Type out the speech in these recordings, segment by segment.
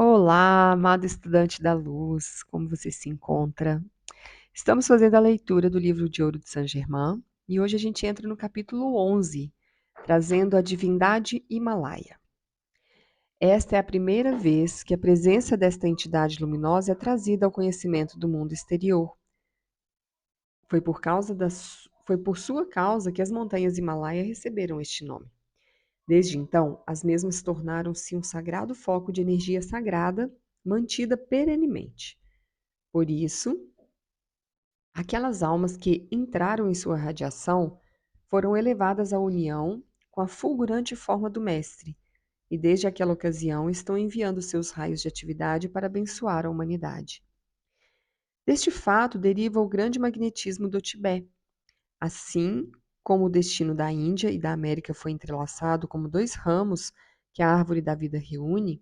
Olá, amado estudante da luz, como você se encontra? Estamos fazendo a leitura do livro de Ouro de Saint-Germain e hoje a gente entra no capítulo 11, trazendo a divindade Himalaia. Esta é a primeira vez que a presença desta entidade luminosa é trazida ao conhecimento do mundo exterior. Foi por sua causa que as montanhas Himalaia receberam este nome. Desde então, as mesmas tornaram-se um sagrado foco de energia sagrada, mantida perenemente. Por isso, aquelas almas que entraram em sua radiação foram elevadas à união com a fulgurante forma do Mestre, e desde aquela ocasião estão enviando seus raios de atividade para abençoar a humanidade. Deste fato deriva o grande magnetismo do Tibete. Assim como o destino da Índia e da América foi entrelaçado como dois ramos que a árvore da vida reúne,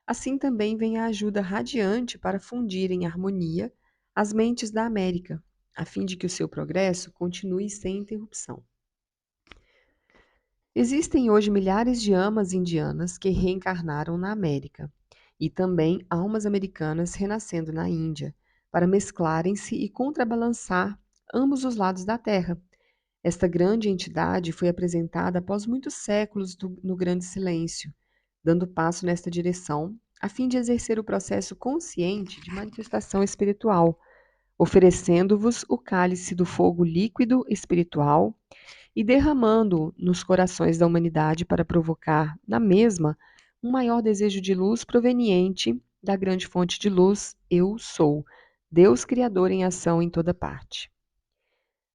assim também vem a ajuda radiante para fundir em harmonia as mentes da América, a fim de que o seu progresso continue sem interrupção. Existem hoje milhares de almas indianas que reencarnaram na América, e também almas americanas renascendo na Índia, para mesclarem-se e contrabalançar ambos os lados da Terra. Esta grande entidade foi apresentada após muitos séculos no grande silêncio, dando passo nesta direção, a fim de exercer o processo consciente de manifestação espiritual, oferecendo-vos o cálice do fogo líquido espiritual e derramando-o nos corações da humanidade para provocar, na mesma, um maior desejo de luz proveniente da grande fonte de luz, Eu Sou, Deus Criador em ação em toda parte.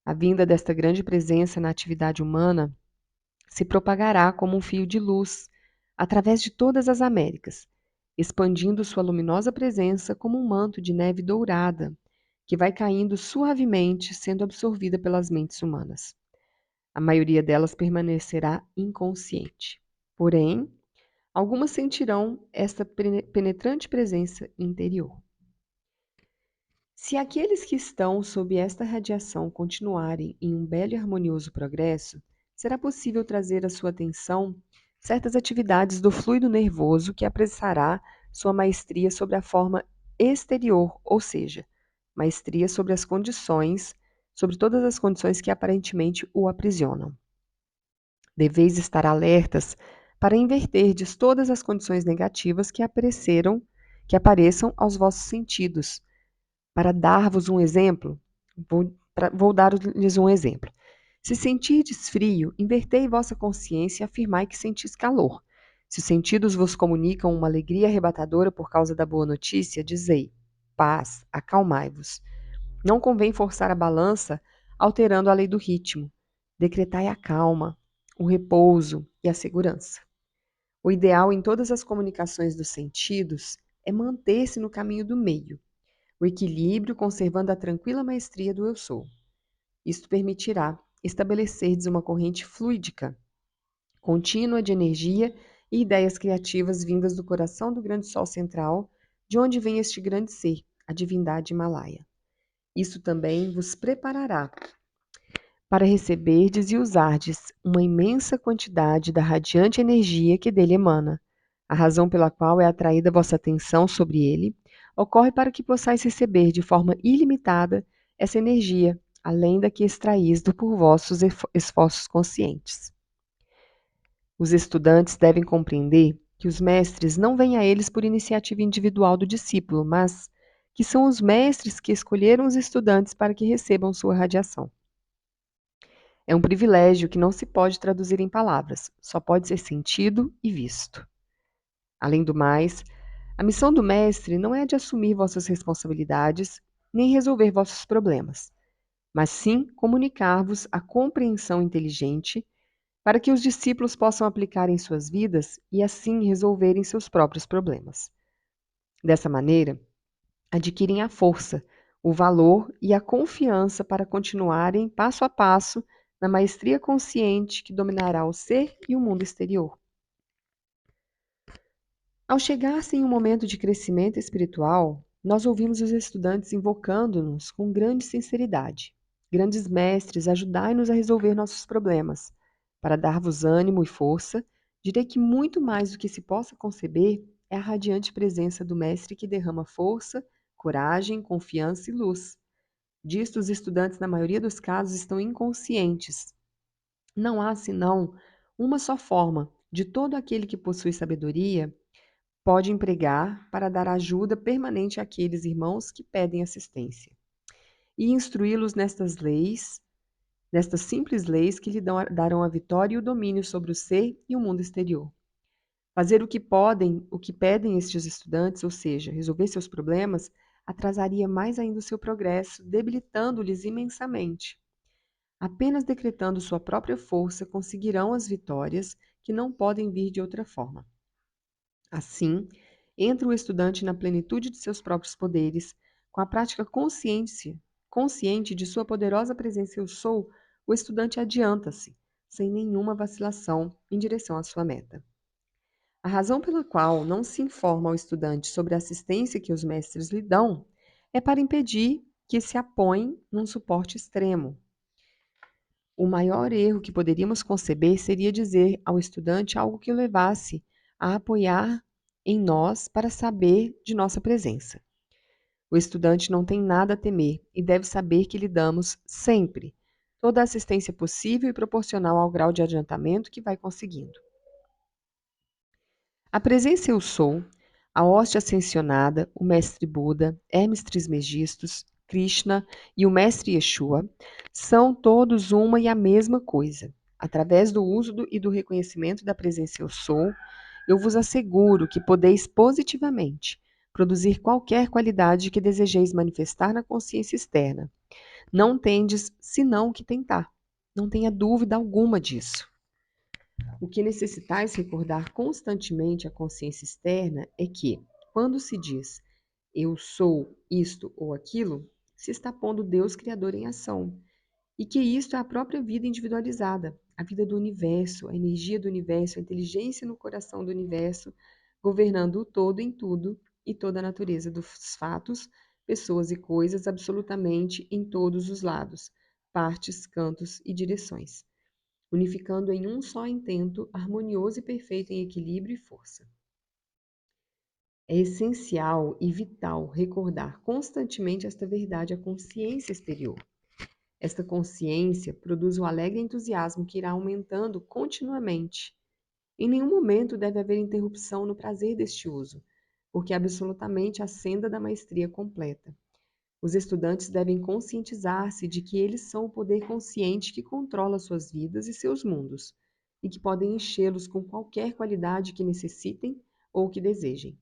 A vinda desta grande presença na atividade humana se propagará como um fio de luz através de todas as Américas, expandindo sua luminosa presença como um manto de neve dourada, que vai caindo suavemente, sendo absorvida pelas mentes humanas. A maioria delas permanecerá inconsciente. Porém, algumas sentirão esta penetrante presença interior. Se aqueles que estão sob esta radiação continuarem em um belo e harmonioso progresso, será possível trazer à sua atenção certas atividades do fluido nervoso que apressará sua maestria sobre a forma exterior, ou seja, maestria sobre todas as condições que aparentemente o aprisionam. Deveis estar alertas para inverterdes todas as condições negativas que apareçam aos vossos sentidos. Para dar-vos um exemplo, vou dar-lhes um exemplo. Se sentirdes frio, invertei vossa consciência e afirmai que sentis calor. Se os sentidos vos comunicam uma alegria arrebatadora por causa da boa notícia, dizei: paz, acalmai-vos. Não convém forçar a balança alterando a lei do ritmo. Decretai a calma, o repouso e a segurança. O ideal em todas as comunicações dos sentidos é manter-se no caminho do meio, o equilíbrio conservando a tranquila maestria do Eu Sou. Isto permitirá estabelecerdes uma corrente fluídica, contínua de energia e ideias criativas vindas do coração do grande sol central, de onde vem este grande ser, a divindade Himalaia. Isso também vos preparará para receberdes e usardes uma imensa quantidade da radiante energia que dele emana. A razão pela qual é atraída vossa atenção sobre ele ocorre para que possais receber de forma ilimitada essa energia, além da que extraís por vossos esforços conscientes. Os estudantes devem compreender que os mestres não vêm a eles por iniciativa individual do discípulo, mas que são os mestres que escolheram os estudantes para que recebam sua radiação. É um privilégio que não se pode traduzir em palavras, só pode ser sentido e visto. Além do mais, a missão do mestre não é a de assumir vossas responsabilidades nem resolver vossos problemas, mas sim comunicar-vos a compreensão inteligente para que os discípulos possam aplicar em suas vidas e assim resolverem seus próprios problemas. Dessa maneira, adquirem a força, o valor e a confiança para continuarem passo a passo na maestria consciente que dominará o ser e o mundo exterior. Ao chegar-se em um momento de crescimento espiritual, nós ouvimos os estudantes invocando-nos com grande sinceridade. Grandes mestres, ajudai-nos a resolver nossos problemas. Para dar-vos ânimo e força, direi que muito mais do que se possa conceber é a radiante presença do mestre que derrama força, coragem, confiança e luz. Disto, os estudantes, na maioria dos casos, estão inconscientes. Não há, senão, uma só forma de todo aquele que possui sabedoria pode empregar para dar ajuda permanente àqueles irmãos que pedem assistência, e instruí-los nestas simples leis que lhe darão a vitória e o domínio sobre o ser e o mundo exterior. Fazer o que pedem estes estudantes, ou seja, resolver seus problemas, atrasaria mais ainda o seu progresso, debilitando-lhes imensamente. Apenas decretando sua própria força conseguirão as vitórias que não podem vir de outra forma. Assim, entra o estudante na plenitude de seus próprios poderes, com a prática consciente de sua poderosa presença eu sou, o estudante adianta-se, sem nenhuma vacilação, em direção à sua meta. A razão pela qual não se informa ao estudante sobre a assistência que os mestres lhe dão é para impedir que se apoie num suporte extremo. O maior erro que poderíamos conceber seria dizer ao estudante algo que o levasse a apoiar em nós para saber de nossa presença. O estudante não tem nada a temer e deve saber que lhe damos sempre toda a assistência possível e proporcional ao grau de adiantamento que vai conseguindo. A presença eu sou, a hóstia ascensionada, o mestre Buda, Hermes Trismegistus, Krishna e o mestre Yeshua são todos uma e a mesma coisa. Através do uso e do reconhecimento da presença eu sou, eu vos asseguro que podeis positivamente produzir qualquer qualidade que desejeis manifestar na consciência externa. Não tendes senão que tentar. Não tenha dúvida alguma disso. O que necessitais recordar constantemente à consciência externa é que, quando se diz eu sou isto ou aquilo, se está pondo Deus Criador em ação, e que isto é a própria vida individualizada, a vida do universo, a energia do universo, a inteligência no coração do universo, governando o todo em tudo e toda a natureza dos fatos, pessoas e coisas absolutamente em todos os lados, partes, cantos e direções, unificando em um só intento harmonioso e perfeito em equilíbrio e força. É essencial e vital recordar constantemente esta verdade à consciência exterior. Esta consciência produz um alegre entusiasmo que irá aumentando continuamente. Em nenhum momento deve haver interrupção no prazer deste uso, porque é absolutamente a senda da maestria completa. Os estudantes devem conscientizar-se de que eles são o poder consciente que controla suas vidas e seus mundos, e que podem enchê-los com qualquer qualidade que necessitem ou que desejem.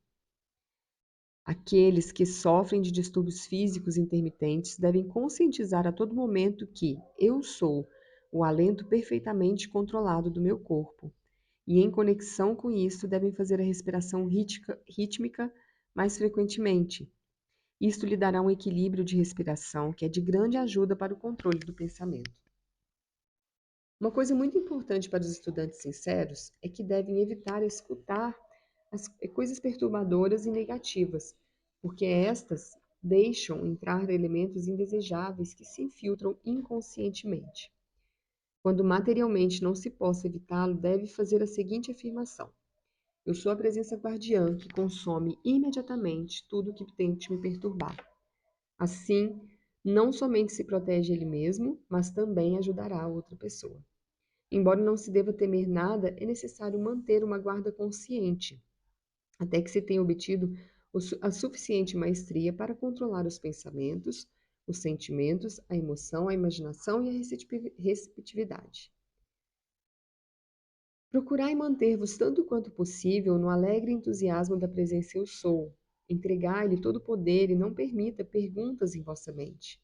Aqueles que sofrem de distúrbios físicos intermitentes devem conscientizar a todo momento que eu sou o alento perfeitamente controlado do meu corpo, e em conexão com isso devem fazer a respiração rítmica mais frequentemente. Isto lhe dará um equilíbrio de respiração que é de grande ajuda para o controle do pensamento. Uma coisa muito importante para os estudantes sinceros é que devem evitar escutar as coisas perturbadoras e negativas, porque estas deixam entrar elementos indesejáveis que se infiltram inconscientemente. Quando materialmente não se possa evitá-lo, deve fazer a seguinte afirmação: eu sou a presença guardiã que consome imediatamente tudo que tente me perturbar. Assim, não somente se protege ele mesmo, mas também ajudará a outra pessoa. Embora não se deva temer nada, é necessário manter uma guarda consciente, até que se tenha obtido a suficiente maestria para controlar os pensamentos, os sentimentos, a emoção, a imaginação e a receptividade. Procurai manter-vos tanto quanto possível no alegre entusiasmo da presença eu sou. Entregai-lhe todo o poder e não permita perguntas em vossa mente.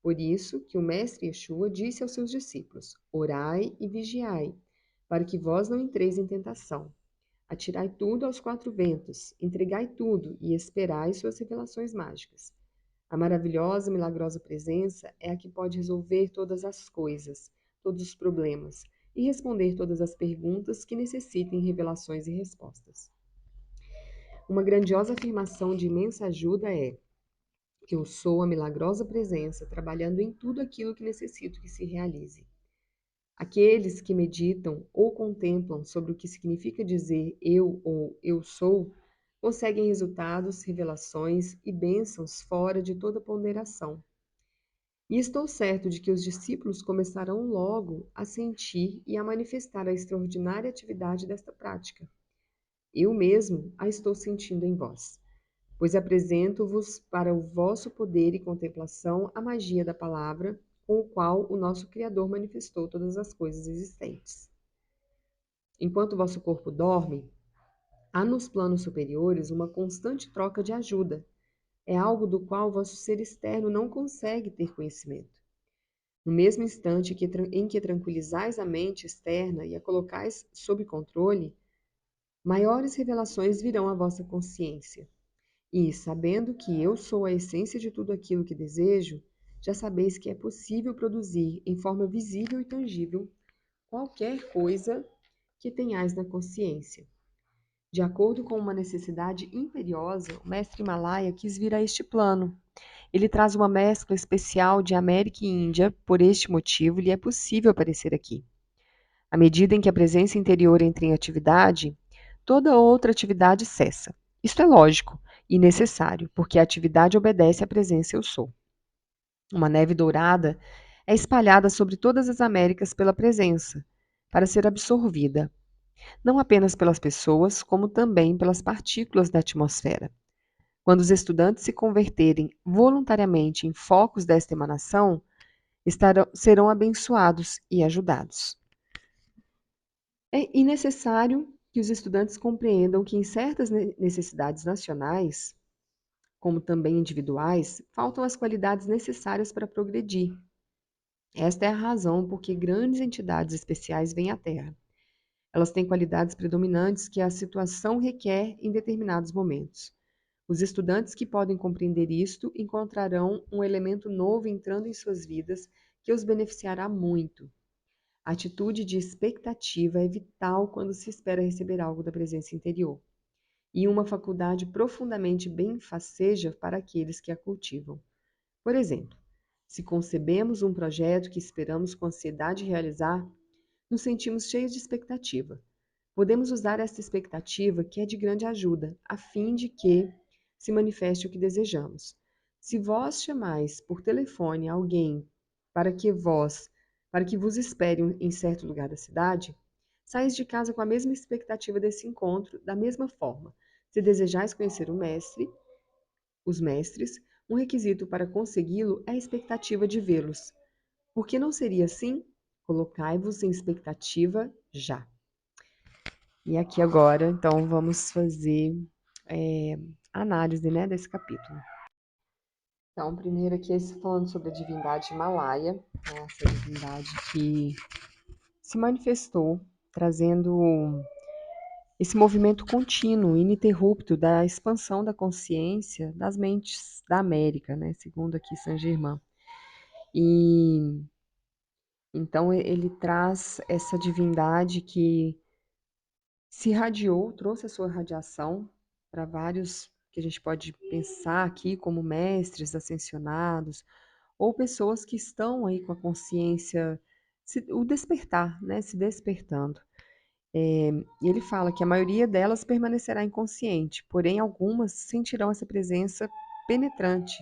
Por isso que o mestre Yeshua disse aos seus discípulos: orai e vigiai, para que vós não entreis em tentação. Atirai tudo aos quatro ventos, entregai tudo e esperai suas revelações mágicas. A maravilhosa, milagrosa presença é a que pode resolver todas as coisas, todos os problemas, e responder todas as perguntas que necessitem revelações e respostas. Uma grandiosa afirmação de imensa ajuda é: eu sou a milagrosa presença, trabalhando em tudo aquilo que necessito que se realize. Aqueles que meditam ou contemplam sobre o que significa dizer eu ou eu sou, conseguem resultados, revelações e bênçãos fora de toda ponderação. E estou certo de que os discípulos começarão logo a sentir e a manifestar a extraordinária atividade desta prática. Eu mesmo a estou sentindo em vós, pois apresento-vos para o vosso poder e contemplação a magia da palavra, com o qual o nosso Criador manifestou todas as coisas existentes. Enquanto vosso corpo dorme, há nos planos superiores uma constante troca de ajuda. É algo do qual vosso ser externo não consegue ter conhecimento. No mesmo instante em que tranquilizais a mente externa e a colocais sob controle, maiores revelações virão à vossa consciência. E, sabendo que eu sou a essência de tudo aquilo que desejo, já sabeis que é possível produzir em forma visível e tangível qualquer coisa que tenhais na consciência. De acordo com uma necessidade imperiosa, o mestre Himalaia quis vir a este plano. Ele traz uma mescla especial de América e Índia, por este motivo lhe é possível aparecer aqui. À medida em que a presença interior entra em atividade, toda outra atividade cessa. Isto é lógico e necessário, porque a atividade obedece à presença eu sou. Uma neve dourada é espalhada sobre todas as Américas pela presença, para ser absorvida, não apenas pelas pessoas, como também pelas partículas da atmosfera. Quando os estudantes se converterem voluntariamente em focos desta emanação, serão abençoados e ajudados. É necessário que os estudantes compreendam que em certas necessidades nacionais, como também individuais, faltam as qualidades necessárias para progredir. Esta é a razão por que grandes entidades especiais vêm à Terra. Elas têm qualidades predominantes que a situação requer em determinados momentos. Os estudantes que podem compreender isto encontrarão um elemento novo entrando em suas vidas que os beneficiará muito. A atitude de expectativa é vital quando se espera receber algo da presença interior, e uma faculdade profundamente benfaceja para aqueles que a cultivam. Por exemplo, se concebemos um projeto que esperamos com ansiedade realizar, nos sentimos cheios de expectativa. Podemos usar esta expectativa, que é de grande ajuda, a fim de que se manifeste o que desejamos. Se vós chamais por telefone alguém para que vos espere em certo lugar da cidade, sais de casa com a mesma expectativa desse encontro, da mesma forma. Se desejais conhecer os mestres, um requisito para consegui-lo é a expectativa de vê-los. Por que não seria assim? Colocai-vos em expectativa já. E aqui agora, então, vamos fazer análise, né, desse capítulo. Então, primeiro aqui, falando sobre a divindade Himalaia, né, essa divindade que se manifestou, trazendo esse movimento contínuo, ininterrupto da expansão da consciência das mentes da América, né, segundo aqui Saint-Germain. E então ele traz essa divindade que se irradiou, trouxe a sua radiação para vários que a gente pode pensar aqui como mestres ascensionados ou pessoas que estão aí com a consciência, o despertar, né, se despertando. E ele fala que a maioria delas permanecerá inconsciente, porém algumas sentirão essa presença penetrante,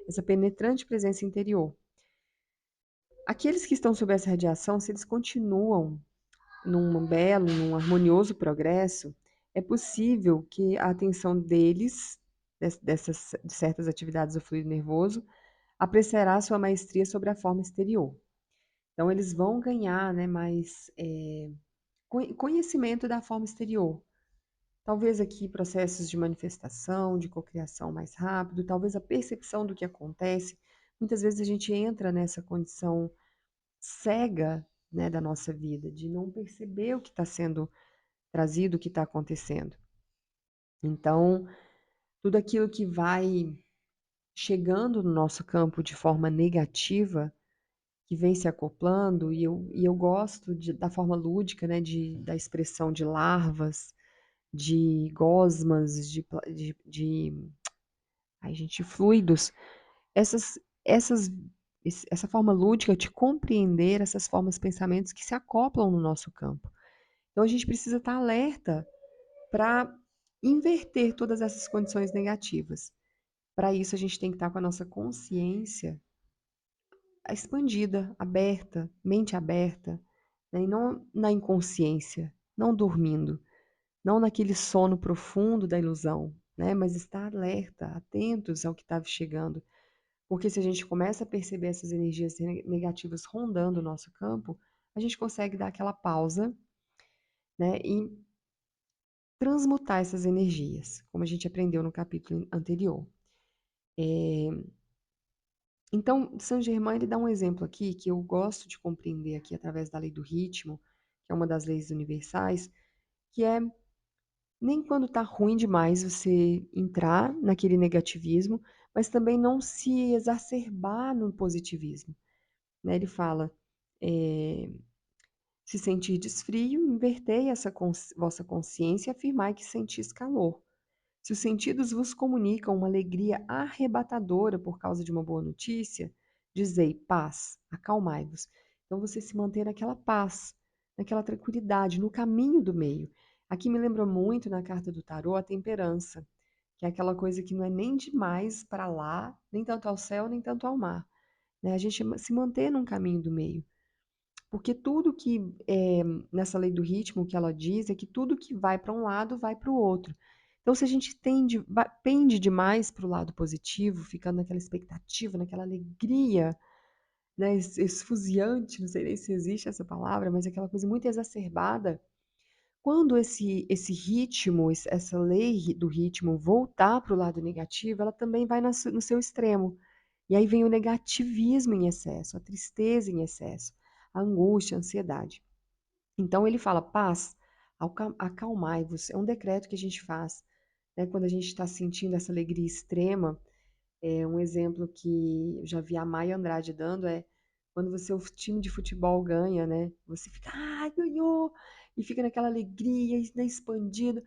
essa penetrante presença interior. Aqueles que estão sob essa radiação, se eles continuam num belo, num harmonioso progresso, é possível que a atenção deles, de certas atividades do fluido nervoso, apreciará sua maestria sobre a forma exterior. Então, eles vão ganhar, né, mais conhecimento da forma exterior. Talvez aqui processos de manifestação, de cocriação mais rápido, talvez a percepção do que acontece. Muitas vezes a gente entra nessa condição cega, né, da nossa vida, de não perceber o que está sendo trazido, o que está acontecendo. Então, tudo aquilo que vai chegando no nosso campo de forma negativa, que vem se acoplando, e eu gosto da forma lúdica, né, da expressão de larvas, de gosmas, ai, gente, fluidos, essas, essas, essa forma lúdica de compreender essas formas, pensamentos que se acoplam no nosso campo. Então a gente precisa estar alerta para inverter todas essas condições negativas. Para isso, a gente tem que estar com a nossa consciência expandida, aberta, mente aberta, né? E não na inconsciência, não dormindo, não naquele sono profundo da ilusão, né? Mas estar alerta, atentos ao que está chegando. Porque se a gente começa a perceber essas energias negativas rondando o nosso campo, a gente consegue dar aquela pausa, né? E transmutar essas energias, como a gente aprendeu no capítulo anterior. Então, Saint-Germain ele dá um exemplo aqui que eu gosto de compreender aqui através da lei do ritmo, que é uma das leis universais, que é nem quando está ruim demais você entrar naquele negativismo, mas também não se exacerbar no positivismo, né? Ele fala, se sentirdes frio, invertei essa vossa consciência e afirmai que sentis calor. Se os sentidos vos comunicam uma alegria arrebatadora por causa de uma boa notícia, dizei paz, acalmai-vos. Então você se mantém naquela paz, naquela tranquilidade, no caminho do meio. Aqui me lembra muito na carta do tarô a temperança, que é aquela coisa que não é nem demais para lá, nem tanto ao céu, nem tanto ao mar. Né? A gente se manter num caminho do meio. Porque tudo que, nessa lei do ritmo, que ela diz é que tudo que vai para um lado vai para o outro. Então, se a gente pende demais para o lado positivo, ficando naquela expectativa, naquela alegria, né, esfuziante, não sei nem se existe essa palavra, mas aquela coisa muito exacerbada, quando esse ritmo, essa lei do ritmo voltar para o lado negativo, ela também vai no seu extremo. E aí vem o negativismo em excesso, a tristeza em excesso, a angústia, a ansiedade. Então ele fala, paz, acalmai-vos. É um decreto que a gente faz, né, quando a gente está sentindo essa alegria extrema. Um exemplo que eu já vi a Maia Andrade dando é quando o time de futebol ganha, né? Você fica, ganhou! E fica naquela alegria, né, expandida.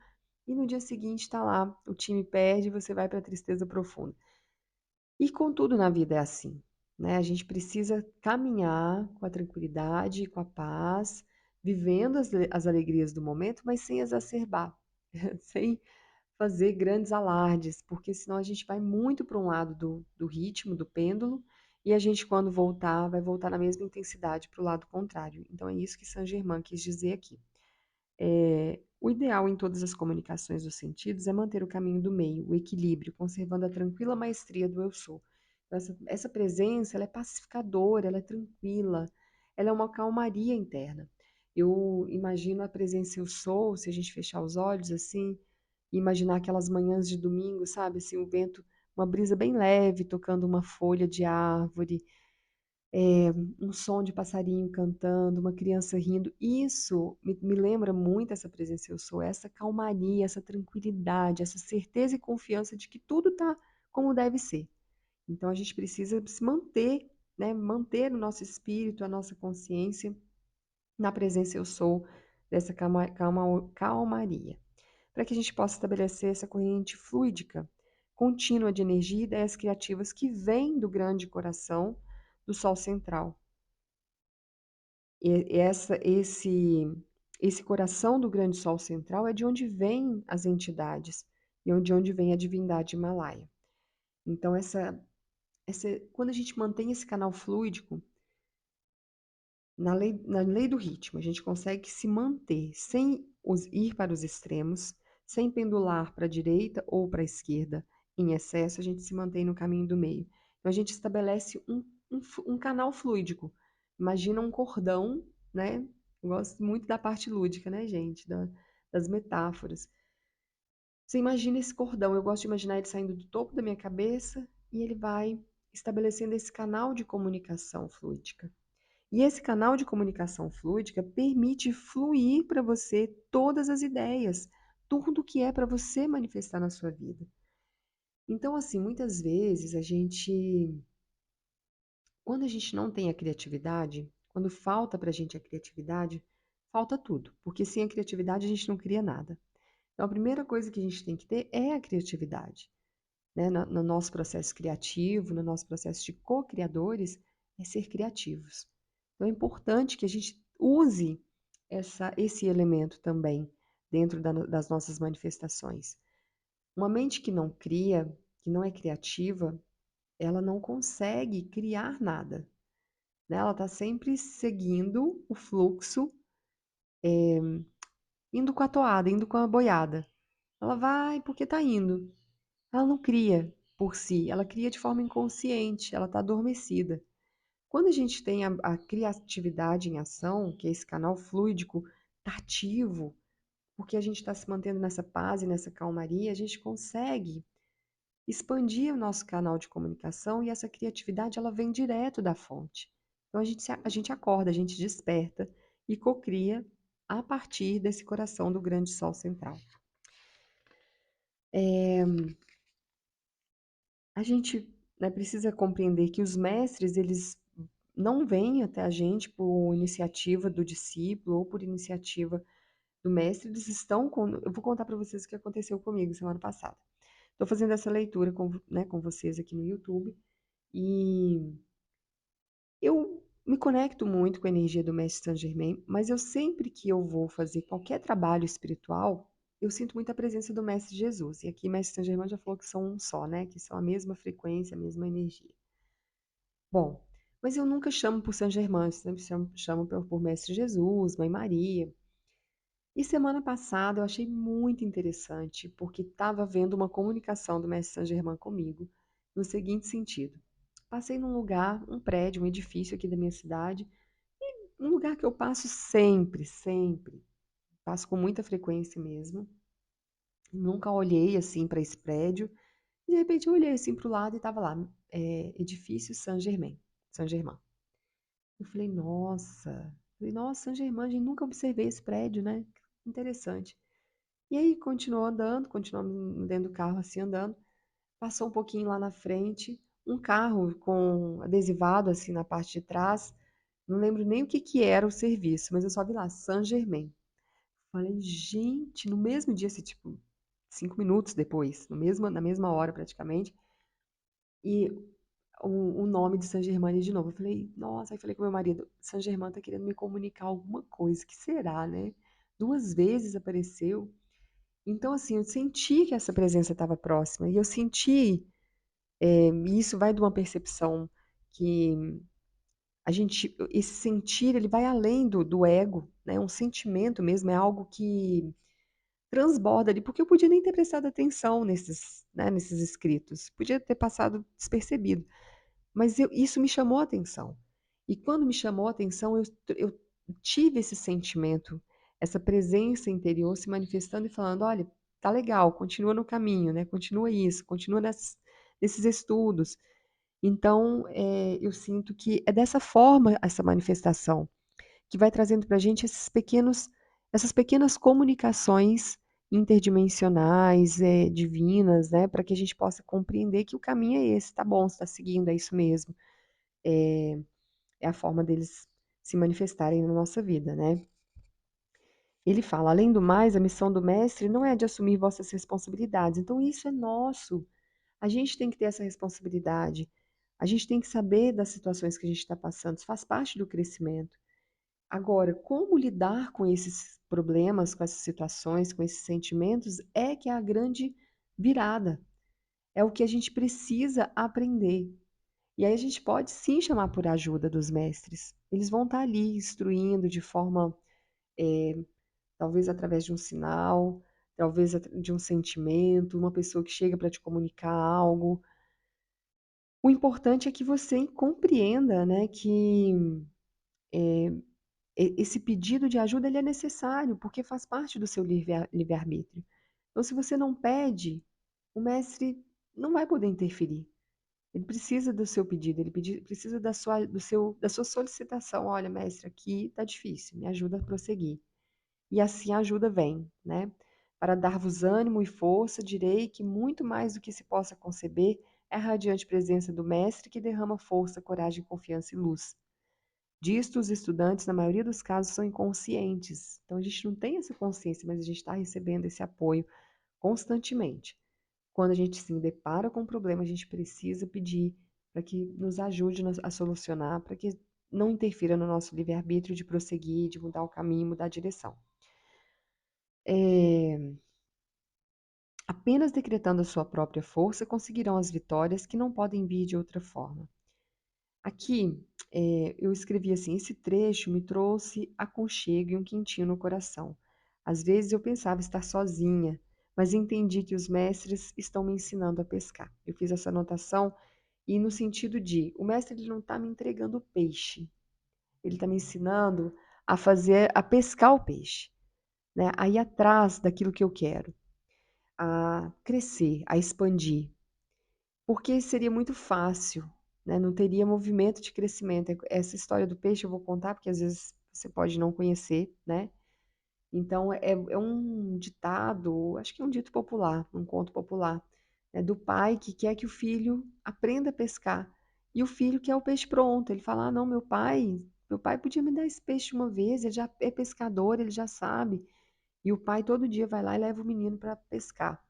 E no dia seguinte está lá, o time perde e você vai para a tristeza profunda. E com tudo na vida é assim, né? A gente precisa caminhar com a tranquilidade, com a paz, vivendo as alegrias do momento, mas sem exacerbar, sem fazer grandes alardes, porque senão a gente vai muito para um lado do ritmo, do pêndulo, e a gente, quando voltar, vai voltar na mesma intensidade para o lado contrário. Então é isso que Saint-Germain quis dizer aqui. O ideal em todas as comunicações dos sentidos é manter o caminho do meio, o equilíbrio, conservando a tranquila maestria do eu sou. Então, essa presença, ela é pacificadora, ela é tranquila, ela é uma calmaria interna. Eu imagino a presença eu sou, se a gente fechar os olhos assim, e imaginar aquelas manhãs de domingo, sabe, assim, o vento, uma brisa bem leve, tocando uma folha de árvore, um som de passarinho cantando, uma criança rindo. Isso me lembra muito essa presença eu sou, essa calmaria, essa tranquilidade, essa certeza e confiança de que tudo está como deve ser. Então a gente precisa se manter, né, manter o nosso espírito, a nossa consciência na presença eu sou, dessa calmaria, para que a gente possa estabelecer essa corrente fluídica, contínua de energia e ideias criativas que vem do grande coração do Sol central. E esse coração do grande Sol central é de onde vêm as entidades e de onde vem a divindade Himalaia. Então, quando a gente mantém esse canal fluídico, na lei do ritmo, a gente consegue se manter sem ir para os extremos, sem pendular para a direita ou para a esquerda em excesso, a gente se mantém no caminho do meio. Então, a gente estabelece um canal fluídico. Imagina um cordão, né? Eu gosto muito da parte lúdica, né, gente? Das metáforas. Você imagina esse cordão, eu gosto de imaginar ele saindo do topo da minha cabeça e ele vai estabelecendo esse canal de comunicação fluídica. E esse canal de comunicação fluídica permite fluir para você todas as ideias, tudo que é para você manifestar na sua vida. Então, assim, muitas vezes quando a gente não tem a criatividade, quando falta para a gente a criatividade, falta tudo, porque sem a criatividade a gente não cria nada. Então, a primeira coisa que a gente tem que ter é a criatividade, né? No nosso processo criativo, no nosso processo de co-criadores, é ser criativos. Então é importante que a gente use esse elemento também dentro das nossas manifestações. Uma mente que não cria, que não é criativa, ela não consegue criar nada, né? Ela está sempre seguindo o fluxo, indo com a toada, indo com a boiada. Ela vai porque está indo. Ela não cria por si, ela cria de forma inconsciente, ela está adormecida. Quando a gente tem a criatividade em ação, que é esse canal fluídico, tá ativo, porque a gente está se mantendo nessa paz e nessa calmaria, a gente consegue expandir o nosso canal de comunicação e essa criatividade ela vem direto da fonte. Então a gente acorda, a gente desperta e cocria a partir desse coração do grande sol central. A gente, né, precisa compreender que os mestres, eles não vêm até a gente por iniciativa do discípulo ou por iniciativa do mestre, eles estão com... Eu vou contar para vocês o que aconteceu comigo semana passada. Estou fazendo essa leitura com, né, com vocês aqui no YouTube e eu me conecto muito com a energia do Mestre Saint Germain, mas eu sempre que eu vou fazer qualquer trabalho espiritual, eu sinto muita presença do Mestre Jesus. E aqui Mestre Saint Germain já falou que são um só, né? Que são a mesma frequência, a mesma energia. Bom, mas eu nunca chamo por Saint Germain, eu sempre chamo por Mestre Jesus, Mãe Maria. E semana passada eu achei muito interessante, porque estava havendo uma comunicação do Mestre Saint Germain comigo, no seguinte sentido. Passei num lugar, um prédio, um edifício aqui da minha cidade, um lugar que eu passo sempre, sempre. Passo com muita frequência mesmo. Nunca olhei assim para esse prédio. De repente eu olhei assim para o lado e estava lá, edifício Saint Germain, Saint Germain. Falei, nossa, Saint Germain, gente, nunca observei esse prédio, né? Interessante. E aí continuou andando, continuamos dentro do carro assim andando. Passou um pouquinho lá na frente, um carro com adesivado assim na parte de trás. Não lembro nem o que que era o serviço, mas eu só vi lá, Saint Germain. Falei, gente, no mesmo dia, assim, tipo, 5 minutos depois, na mesma hora praticamente, e o nome de Saint Germain de novo. Eu falei, nossa, aí falei com meu marido, Saint Germain tá querendo me comunicar alguma coisa, que será, né? 2 vezes apareceu. Então, assim, eu senti que essa presença estava próxima, e eu senti, e isso vai de uma percepção que a gente, esse sentir, ele vai além do ego, né? Um sentimento mesmo, é algo que transborda ali, porque eu podia nem ter prestado atenção nesses, né, nesses escritos, podia ter passado despercebido, mas isso me chamou a atenção. E quando me chamou a atenção, eu tive esse sentimento, essa presença interior se manifestando e falando, olha, tá legal, continua no caminho, né? Continua isso, continua nesses estudos. Então, eu sinto que é dessa forma essa manifestação que vai trazendo para a gente essas pequenas comunicações interdimensionais, divinas, né, para que a gente possa compreender que o caminho é esse, tá bom, você está seguindo, é isso mesmo. É a forma deles se manifestarem na nossa vida, né? Ele fala, além do mais, a missão do mestre não é a de assumir vossas responsabilidades. Então, isso é nosso. A gente tem que ter essa responsabilidade. A gente tem que saber das situações que a gente está passando. Isso faz parte do crescimento. Agora, como lidar com esses problemas, com essas situações, com esses sentimentos, é que é a grande virada. É o que a gente precisa aprender. E aí a gente pode sim chamar por ajuda dos mestres. Eles vão estar ali instruindo de forma, talvez através de um sinal, talvez de um sentimento, uma pessoa que chega para te comunicar algo. O importante é que você compreenda, né, que esse pedido de ajuda ele é necessário, porque faz parte do seu livre-arbítrio. Então, se você não pede, o mestre não vai poder interferir. Ele precisa do seu pedido, precisa da sua solicitação. Olha, mestre, aqui está difícil, me ajuda a prosseguir. E assim a ajuda vem, né? Para dar-vos ânimo e força, direi que muito mais do que se possa conceber é a radiante presença do mestre que derrama força, coragem, confiança e luz. Disto, os estudantes, na maioria dos casos, são inconscientes. Então, a gente não tem essa consciência, mas a gente está recebendo esse apoio constantemente. Quando a gente se depara com um problema, a gente precisa pedir para que nos ajude a solucionar, para que não interfira no nosso livre-arbítrio de prosseguir, de mudar o caminho, mudar a direção. Apenas decretando a sua própria força conseguirão as vitórias que não podem vir de outra forma. Aqui, eu escrevi assim: esse trecho me trouxe aconchego e um quentinho no coração. Às vezes eu pensava estar sozinha, mas entendi que os mestres estão me ensinando a pescar. Eu fiz essa anotação e no sentido de, o mestre ele não está me entregando o peixe, ele está me ensinando a pescar o peixe, né? A ir atrás daquilo que eu quero, a crescer, a expandir. Porque seria muito fácil, né? Não teria movimento de crescimento. Essa história do peixe eu vou contar, porque às vezes você pode não conhecer, né? Então, é um ditado, acho que é um dito popular, um conto popular, né? Do pai que quer que o filho aprenda a pescar. E o filho quer o peixe pronto. Ele fala: ah, não, meu pai podia me dar esse peixe uma vez, ele já é pescador, ele já sabe. E o pai todo dia vai lá e leva o menino para pescar.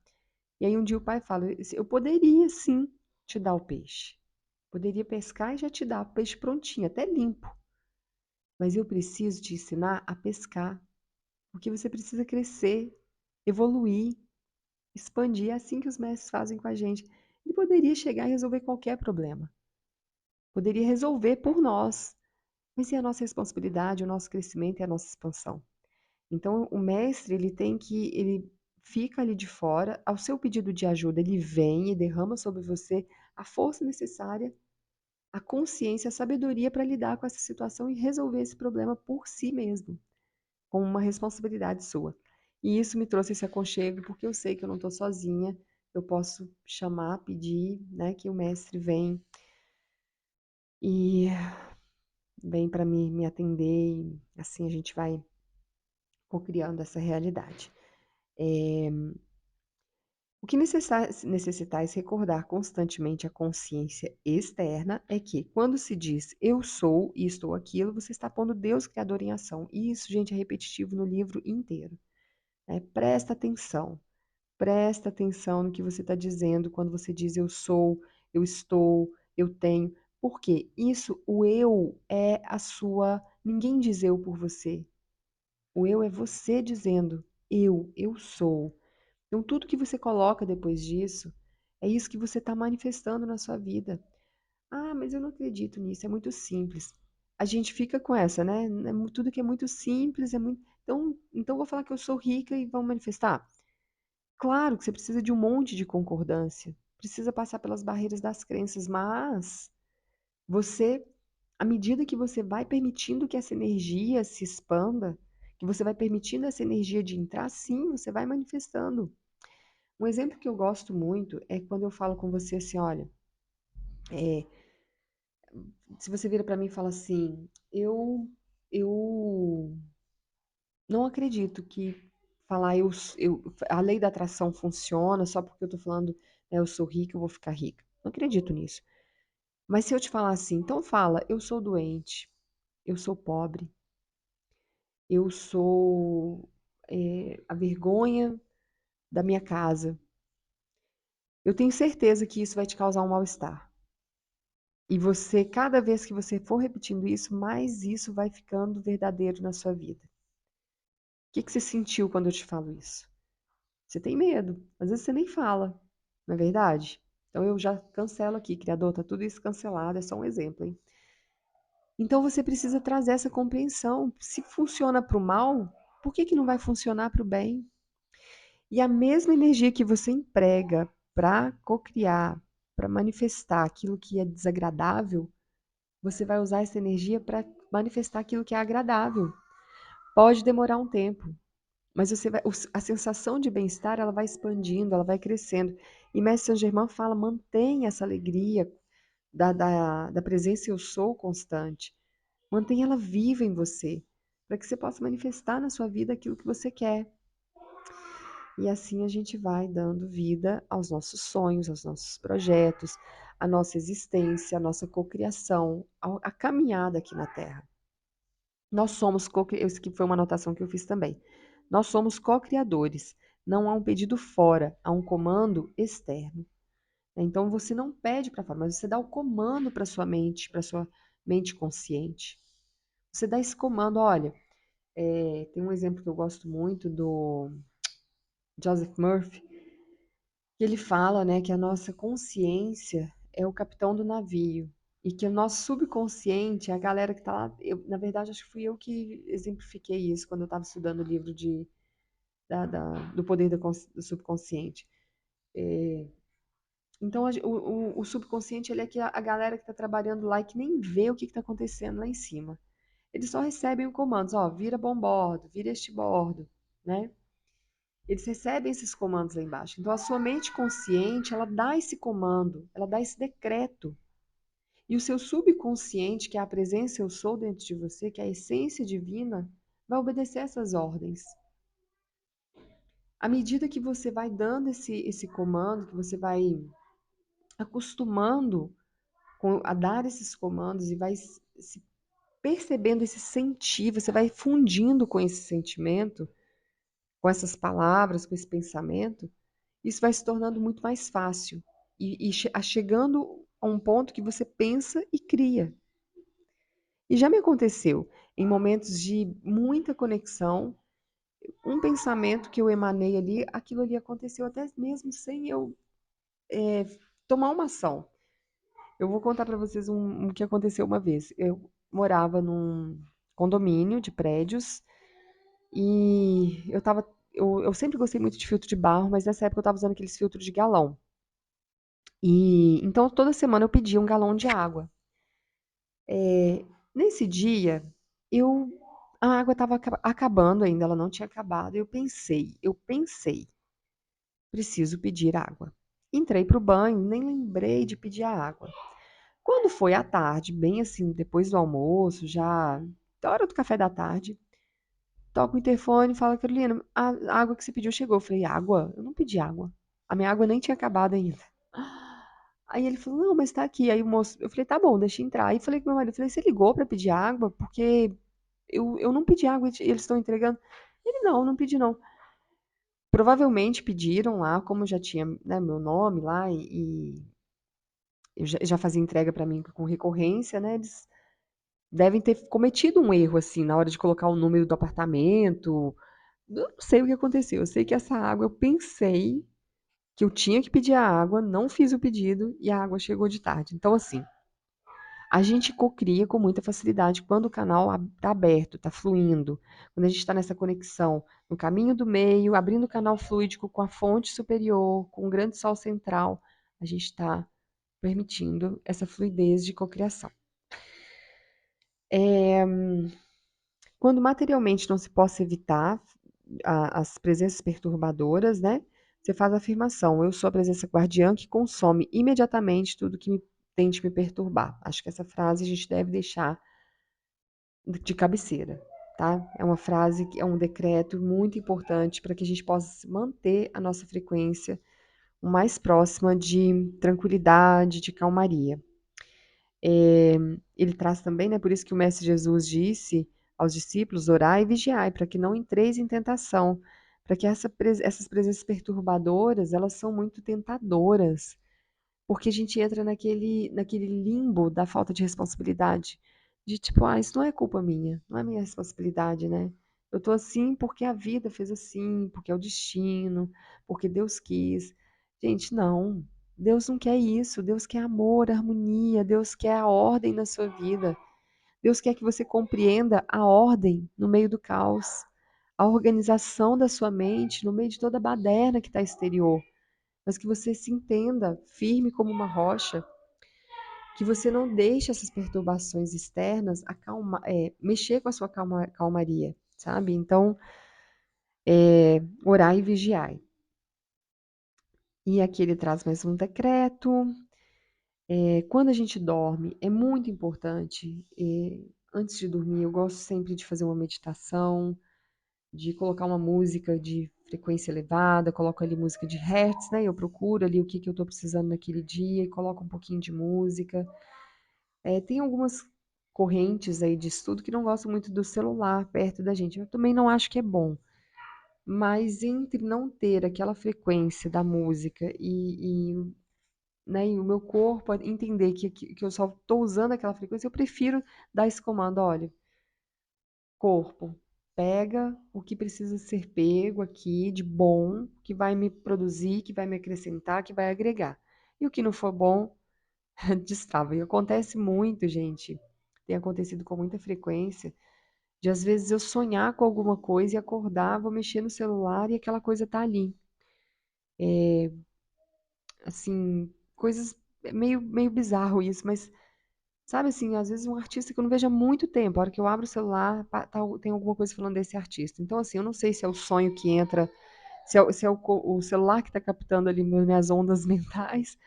E aí um dia o pai fala: eu poderia sim te dar o peixe. Poderia pescar e já te dar o peixe prontinho, até limpo. Mas eu preciso te ensinar a pescar, porque você precisa crescer, evoluir, expandir. É assim que os mestres fazem com a gente. Ele poderia chegar e resolver qualquer problema. Poderia resolver por nós. Mas é a nossa responsabilidade, o nosso crescimento e a nossa expansão. Então, o mestre, ele fica ali de fora, ao seu pedido de ajuda, ele vem e derrama sobre você a força necessária, a consciência, a sabedoria para lidar com essa situação e resolver esse problema por si mesmo, com uma responsabilidade sua. E isso me trouxe esse aconchego, porque eu sei que eu não estou sozinha, eu posso chamar, pedir, né, que o mestre e vem para me atender, e assim a gente vai co-criando essa realidade. O que necessitais recordar constantemente a consciência externa é que, quando se diz eu sou e estou aquilo, você está pondo Deus Criador em ação. E isso, gente, é repetitivo no livro inteiro, né? Presta atenção no que você está dizendo quando você diz eu sou, eu estou, eu tenho. Por quê? Isso, o eu é a sua. Ninguém diz eu por você. O eu é você dizendo eu sou. Então, tudo que você coloca depois disso, é isso que você está manifestando na sua vida. Ah, mas eu não acredito nisso, é muito simples. A gente fica com essa, né? Tudo que é muito simples é muito. Então eu vou falar que eu sou rica e vamos manifestar. Claro que você precisa de um monte de concordância, precisa passar pelas barreiras das crenças, mas você, à medida que você vai permitindo que essa energia se expanda, que você vai permitindo essa energia de entrar, sim, você vai manifestando. Um exemplo que eu gosto muito é quando eu falo com você assim, olha, é, se você vira para mim e fala assim, eu não acredito que falar a lei da atração funciona só porque eu tô falando, né, eu sou rica, eu vou ficar rica. Não acredito nisso. Mas se eu te falar assim, então fala, eu sou doente, eu sou pobre, eu sou a vergonha da minha casa. Eu tenho certeza que isso vai te causar um mal-estar. E você, cada vez que você for repetindo isso, mais isso vai ficando verdadeiro na sua vida. O que que você sentiu quando eu te falo isso? Você tem medo. Às vezes você nem fala, não é verdade? Então eu já cancelo aqui, criador, tá tudo isso cancelado, é só um exemplo, hein? Então você precisa trazer essa compreensão. Se funciona para o mal, por que que não vai funcionar para o bem? E a mesma energia que você emprega para cocriar, para manifestar aquilo que é desagradável, você vai usar essa energia para manifestar aquilo que é agradável. Pode demorar um tempo, mas a sensação de bem-estar ela vai expandindo, ela vai crescendo. E Mestre Saint-Germain fala: mantenha essa alegria da presença eu sou constante. Mantenha ela viva em você, para que você possa manifestar na sua vida aquilo que você quer. E assim a gente vai dando vida aos nossos sonhos, aos nossos projetos, à nossa existência, à nossa cocriação, à caminhada aqui na Terra. Nós somos isso que foi uma anotação que eu fiz também. Nós somos co-criadores. Não há um pedido fora, há um comando externo. Então você não pede para fora, mas você dá o comando para sua mente consciente. Você dá esse comando, olha, tem um exemplo que eu gosto muito do Joseph Murphy, que ele fala, né, que a nossa consciência é o capitão do navio e que o nosso subconsciente é a galera que está lá. Na verdade, acho que fui eu que exemplifiquei isso quando eu estava estudando o livro do poder do subconsciente. Então, o subconsciente ele é que a galera que está trabalhando lá e que nem vê o que está acontecendo lá em cima. Eles só recebem comandos, ó, vira bombordo, vira este bordo, né? Eles recebem esses comandos lá embaixo. Então, a sua mente consciente, ela dá esse comando, ela dá esse decreto. E o seu subconsciente, que é a presença eu sou dentro de você, que é a essência divina, vai obedecer essas ordens. À medida que você vai dando esse comando, que você vai acostumando a dar esses comandos e vai se percebendo esse sentir, você vai fundindo com esse sentimento, com essas palavras, com esse pensamento, isso vai se tornando muito mais fácil e chegando a um ponto que você pensa e cria. E já me aconteceu em momentos de muita conexão, um pensamento que eu emanei ali, aquilo ali aconteceu até mesmo sem eu tomar uma ação. Eu vou contar para vocês um que aconteceu uma vez. Eu morava num condomínio de prédios e eu sempre gostei muito de filtro de barro, mas nessa época eu estava usando aqueles filtros de galão. E então toda semana eu pedia um galão de água. Nesse dia, eu a água estava acabando ainda, ela não tinha acabado. Eu pensei, preciso pedir água. Entrei para o banho, nem lembrei de pedir a água. Quando foi à tarde, bem assim, depois do almoço, já da hora do café da tarde, toca o interfone e fala, Carolina, a água que você pediu chegou. Eu falei, água? Eu não pedi água. A minha água nem tinha acabado ainda. Aí ele falou, não, mas tá aqui. Aí o moço, eu falei, tá bom, deixa eu entrar. Aí falei com meu marido, falei, você ligou pra pedir água? Porque eu não pedi água e eles estão entregando. Ele, não, não pedi não. Provavelmente pediram lá, como já tinha, né, meu nome lá e eu já fazia entrega pra mim com recorrência, né? Eles devem ter cometido um erro assim na hora de colocar o número do apartamento. Eu não sei o que aconteceu. Eu sei que essa água eu pensei que eu tinha que pedir a água, não fiz o pedido e a água chegou de tarde. Então, assim, a gente cocria com muita facilidade quando o canal está aberto, está fluindo, quando a gente está nessa conexão, no caminho do meio, abrindo o canal fluídico com a fonte superior, com o grande sol central, a gente está permitindo essa fluidez de cocriação. Quando materialmente não se possa evitar as presenças perturbadoras, né? Você faz a afirmação: eu sou a presença guardiã que consome imediatamente tudo que tente me perturbar. Acho que essa frase a gente deve deixar de cabeceira, tá? É uma frase, é um decreto muito importante para que a gente possa manter a nossa frequência o mais próxima de tranquilidade, de calmaria. Ele traz também, né, por isso que o Mestre Jesus disse aos discípulos, orai e vigiai, para que não entreis em tentação, para que essas presenças perturbadoras, elas são muito tentadoras, porque a gente entra naquele limbo da falta de responsabilidade, de tipo, isso não é culpa minha, não é minha responsabilidade, né? Eu tô assim porque a vida fez assim, porque é o destino, porque Deus quis. Gente, não. Deus não quer isso. Deus quer amor, harmonia. Deus quer a ordem na sua vida. Deus quer que você compreenda a ordem no meio do caos, a organização da sua mente no meio de toda a baderna que está exterior, mas que você se entenda firme como uma rocha, que você não deixe essas perturbações externas mexer com a sua calmaria, sabe? Então, orai e vigiai. E aqui ele traz mais um decreto. Quando a gente dorme, é muito importante. Antes de dormir, eu gosto sempre de fazer uma meditação, de colocar uma música de frequência elevada, coloco ali música de hertz, né? Eu procuro ali o que eu estou precisando naquele dia e coloco um pouquinho de música. Tem algumas correntes aí de estudo que não gostam muito do celular perto da gente. Eu também não acho que é bom. Mas entre não ter aquela frequência da música né, e o meu corpo entender que eu só estou usando aquela frequência, eu prefiro dar esse comando, olha, corpo. pega o que precisa ser pego aqui de bom, que vai me produzir, que vai me acrescentar, que vai agregar. E o que não for bom, destrava. E acontece muito, gente, tem acontecido com muita frequência, de às vezes eu sonhar com alguma coisa e acordar, vou mexer no celular e aquela coisa tá ali. Assim, coisas meio bizarro isso, mas sabe assim, às vezes um artista que eu não vejo há muito tempo, a hora que eu abro o celular, tem alguma coisa falando desse artista. Então, assim, eu não sei se é o sonho que entra, se é o celular que está captando ali minhas ondas mentais,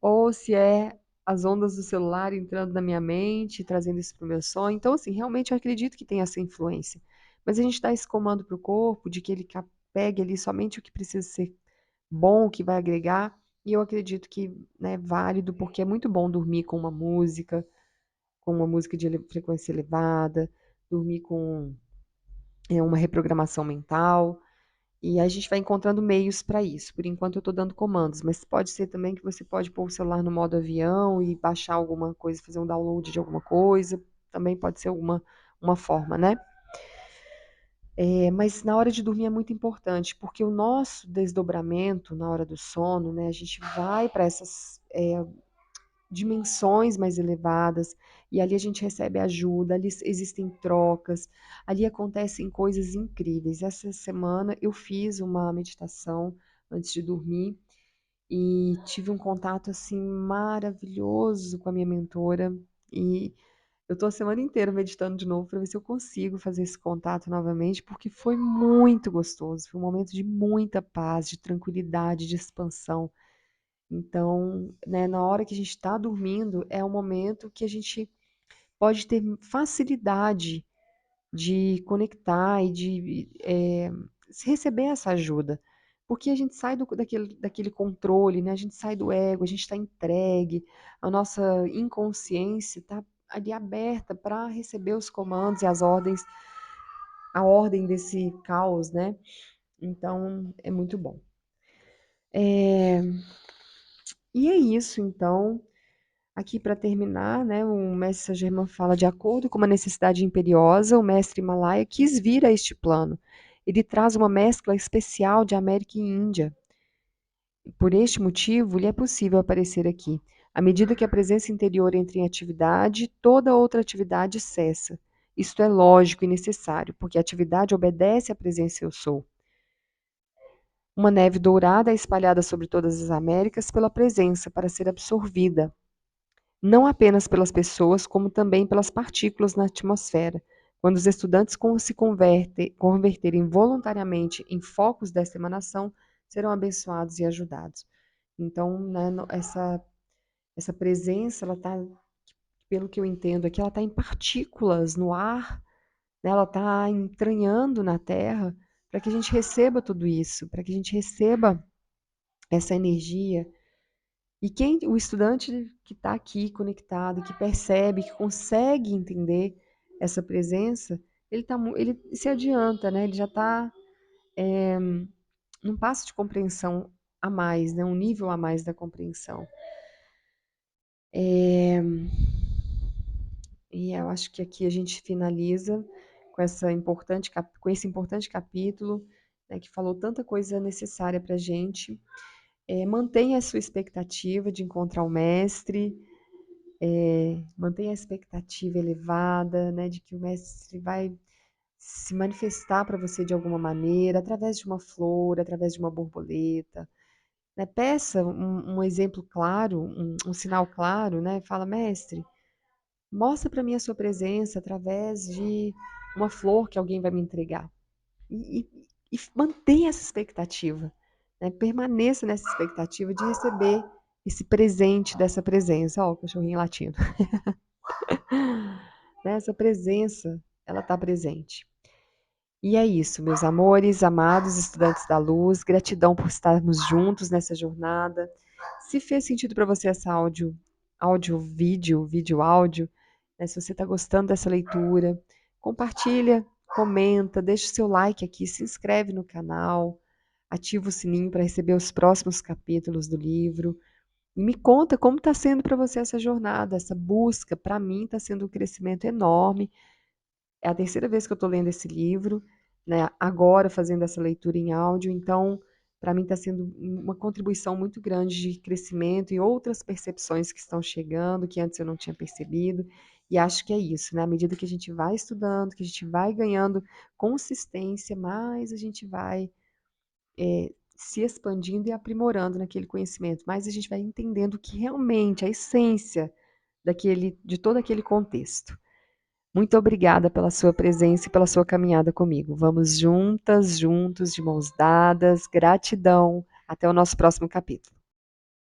ou se é as ondas do celular entrando na minha mente, trazendo isso para o meu sonho. Então, assim, realmente eu acredito que tem essa influência. Mas a gente dá esse comando para o corpo de que ele pegue ali somente o que precisa ser bom, que vai agregar. E eu acredito que né, é válido, porque é muito bom dormir com uma música de frequência elevada, dormir com uma reprogramação mental. E aí a gente vai encontrando meios para isso. Por enquanto eu estou dando comandos, mas pode ser também que você pode pôr o celular no modo avião e baixar alguma coisa, fazer um download de alguma coisa. Também pode ser uma forma, né? Mas na hora de dormir é muito importante, porque o nosso desdobramento na hora do sono, né? A gente vai para essas dimensões mais elevadas, e ali a gente recebe ajuda, ali existem trocas, ali acontecem coisas incríveis. Essa semana eu fiz uma meditação antes de dormir e tive um contato assim maravilhoso com a minha mentora e eu tô a semana inteira meditando de novo para ver se eu consigo fazer esse contato novamente, porque foi muito gostoso, foi um momento de muita paz, de tranquilidade, de expansão. Então, né, na hora que a gente está dormindo, é o momento que a gente pode ter facilidade de conectar e de receber essa ajuda. Porque a gente sai daquele controle, né? A gente sai do ego, a gente está entregue, a nossa inconsciência está ali aberta para receber os comandos e as ordens, a ordem desse caos, né? Então, é muito bom. E é isso, então. Aqui para terminar, né, o mestre Saint-Germain fala: de acordo com uma necessidade imperiosa, o mestre Himalaia quis vir a este plano. Ele traz uma mescla especial de América e Índia. Por este motivo, lhe é possível aparecer aqui. À medida que a presença interior entra em atividade, toda outra atividade cessa. Isto é lógico e necessário, porque a atividade obedece à presença eu sou. Uma neve dourada é espalhada sobre todas as Américas pela presença, para ser absorvida, não apenas pelas pessoas, como também pelas partículas na atmosfera. Quando os estudantes se converterem voluntariamente em focos dessa emanação, serão abençoados e ajudados. Então, né, essa presença, ela está, pelo que eu entendo aqui, ela está em partículas no ar, né, ela está entranhando na Terra, para que a gente receba tudo isso, para que a gente receba essa energia. E o estudante que está aqui conectado, que percebe, que consegue entender essa presença, ele se adianta, né? Ele já está num passo de compreensão a mais, né? Um nível a mais da compreensão. E eu acho que aqui a gente finaliza com esse importante capítulo, né, que falou tanta coisa necessária para a gente. Mantenha a sua expectativa de encontrar o mestre. Mantenha a expectativa elevada, né, de que o mestre vai se manifestar para você de alguma maneira, através de uma flor, através de uma borboleta. Né? Peça um exemplo claro, um sinal claro, né? Fala, mestre, mostra para mim a sua presença através de uma flor que alguém vai me entregar. E mantenha essa expectativa. Né? Permaneça nessa expectativa de receber esse presente dessa presença. Ó, o cachorrinho latindo. Né? Essa presença, ela está presente. E é isso, meus amores, amados estudantes da luz, gratidão por estarmos juntos nessa jornada. Se fez sentido para você essa vídeo, áudio, né? Se você está gostando dessa leitura, compartilha, comenta, deixa o seu like aqui, se inscreve no canal, ativa o sininho para receber os próximos capítulos do livro. E me conta como está sendo para você essa jornada, essa busca. Para mim está sendo um crescimento enorme. É a terceira vez que eu estou lendo esse livro, né, agora fazendo essa leitura em áudio, então para mim está sendo uma contribuição muito grande de crescimento e outras percepções que estão chegando, que antes eu não tinha percebido, e acho que é isso, né? À medida que a gente vai estudando, que a gente vai ganhando consistência, mais a gente vai se expandindo e aprimorando naquele conhecimento, mais a gente vai entendendo o que realmente, a essência de todo aquele contexto. Muito obrigada pela sua presença e pela sua caminhada comigo. Vamos juntas, juntos, de mãos dadas. Gratidão. Até o nosso próximo capítulo.